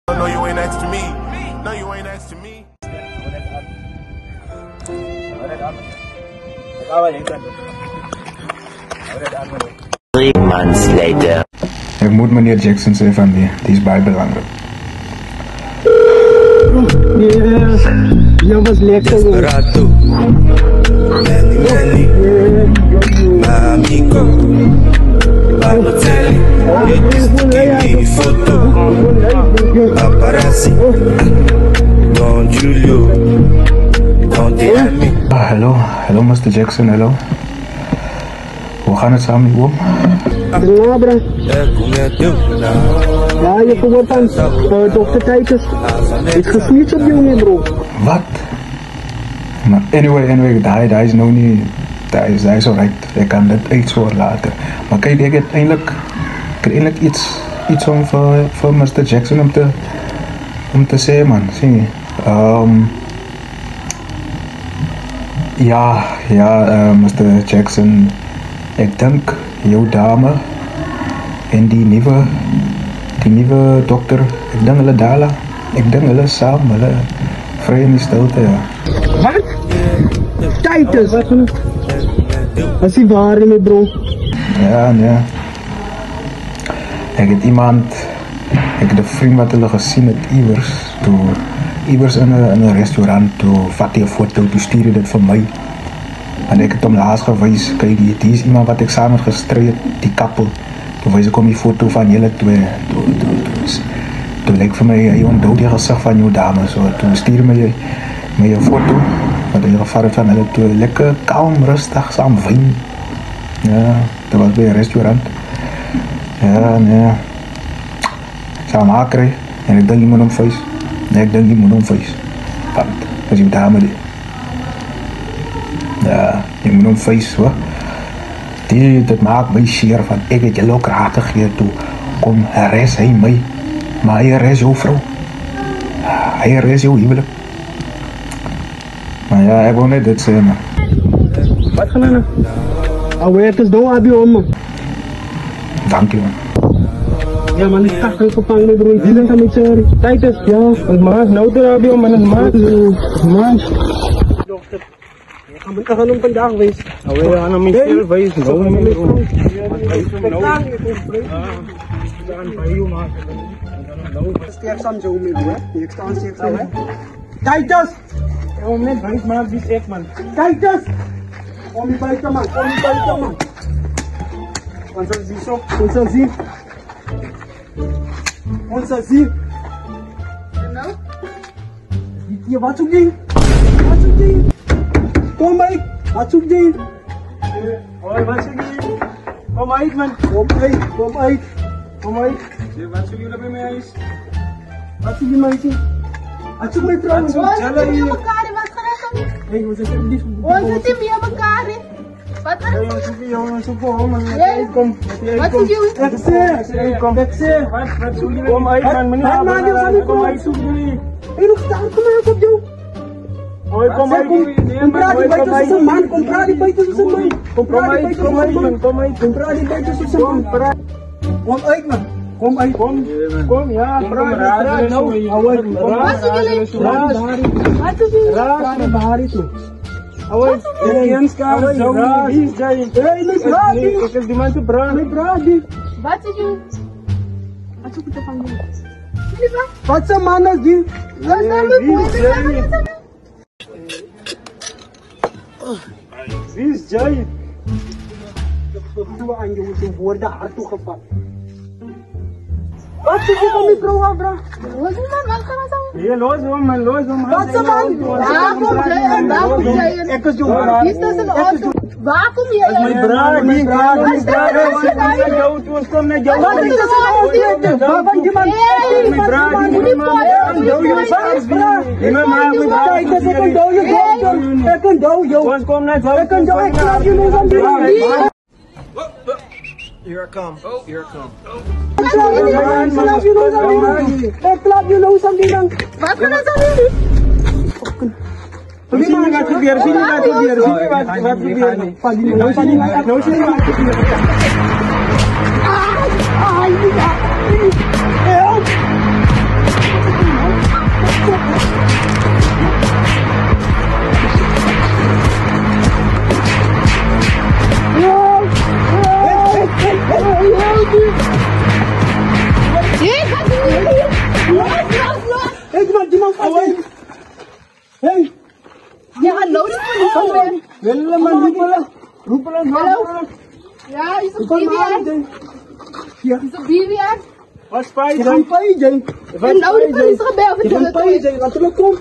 No, you ain't next to me. No, you ain't next to me. 3 months later. Ik moet meneer Jackson zeggen van die is bijbelangrijk. Ja, was lekker. Desperado, Manny Manny, my amigo, Balotelli, it is to give me photo, paparazzi, Don Julio, Don Miami. Hallo Mr. Jackson, hallo. Hoe gaan het samen met oom? Ja, bro. Ja, je gehoord aan dokter Titus. Ik gesniet op jou, bro. Wat? Maar anyway, hij is nog niet, hij is alright. Ik kan dat iets voor later. Maar kijk, ik heb eindelijk iets om voor Mr. Jackson om te zeggen, man. Zie je? Mr. Jackson, ik denk jouw dame en die nieuwe dokter, ik denk hulle Dala, ik denk hulle samen, hulle vrij in die stilte, ja. Wat? Titus! Dat is die waarheid, bro. Ja, nee. Ik heb een vriend wat hulle gezien het iewers in een restaurant, toe vat hij een foto, toe stuurde dit voor mij. En ik heb hem laatst geweest, kijk, die is iemand wat ik samen gestreden, die kappel. Toen wees ik om die foto van jullie twee. Toen leek voor mij, je onthoudt je gezicht van jouw dame. Zo. Toen stuurde me je foto, wat je gevaarlijk van jullie twee. Lekker kalm, rustig, samen wijn. Ja, dat was bij een restaurant. Ja, nee. Samen haken, en ik denk niet meer om feest. Nee, ik denk niet meer om feest. Want, dat is jouw dame die. Ja, je moet hem feest hoor. Dat maakt mij zeer van ik het je ook raad gegeven toe. Kom, res hij mij. Maar hij res jouw vrouw. Hij res jouw huwelijk. Maar ja, ik wil net dit zeggen man. Wat gaan we nou? Alweer, het is dom, heb je om man. Dank je man. Ja man, ik ga geen gevangen bro. Die zijn met z'n Titus. Ja, het maakt nou te heb je om, man. Het maakt. Dokter. Ik ga hem vandaag wezen. We gaan hem niet wezen. Sterk samen zo mee, hè? Ik sta sterk samen, hè? Titus! Om net wijs, maar wie is echt, man? Titus! Kom je buiten, man. Kom je buiten, man. Ons zal zien zo. Ons zal zien. Ons zal zien. Nou? Hier, wat zoek je? Wat zoek je? Kom uit. Wat zoek je? Hoi, wat zoek je? Kom uit, man. Kom uit. Kom uit. Kom uit. Wat zoek jullie bij mij huis? Wat zoek je, meisje? Wat zoek mijn vrouw? Wat zoek jullie hier? Wat gaan we doen? Hé, we zitten niet. We zitten hier elkaar, hè? Wat gaan we doen? Jongen, zoek voor man. Kom. Wat zoek je? Wat zoek jullie? Kom uit, man. Meneer, kom uit, zoek jullie. Hé, nog staan. Kom maar op jou. Hoi, kom uit. Kom praat die buiten tussen man. Kom praat die buiten tussen man. Kom praat die buiten tussen man. Kom uit. Kom praat die buiten tussen man. Kom uit, man. Kom uit. Kom, ja, praat nou. Wat zoek jullie? Wat zoek jullie? Praat naar Bahari toe. Awai, Jens ka, wie is jij? Ik heb die man te praten. Wat zoek jullie? Wat zoek je van jullie? Jullie wat? Wat zijn mannen die? Wat zijn we voor? Wie is jij? Doe aan je woorden hard toegevat. Wat zoek je van die vrouw aan, bro? Wat is dat? Wat gaan we doen? Hier, los hem, man, los hem. Wat zijn man? Waar kom jij in? Ik is jouw Wie is dat in de auto? Waar kom jij in? Mijn braad, kom naar jou. Wat is dat in de auto? Waar van je man? Mijn braad, Ik kan dood, joh. kom naar jou. Ik kan dood, ik klap je nog aan die. Here I come. Here I come. Ik klap je nog aan die man. Wat gaan we doen? Sini wat probeer, sini wat probeer, sini wat probeer. Nou sini wat probeer. Help! hallo, die politie. Wel man, roep lang. Ja, is een BBR. Ja. Is een BBR. Wat spijt, Jay? En nou die politie gebeld. Je gaat pijn, Jay. Laat er ook kom.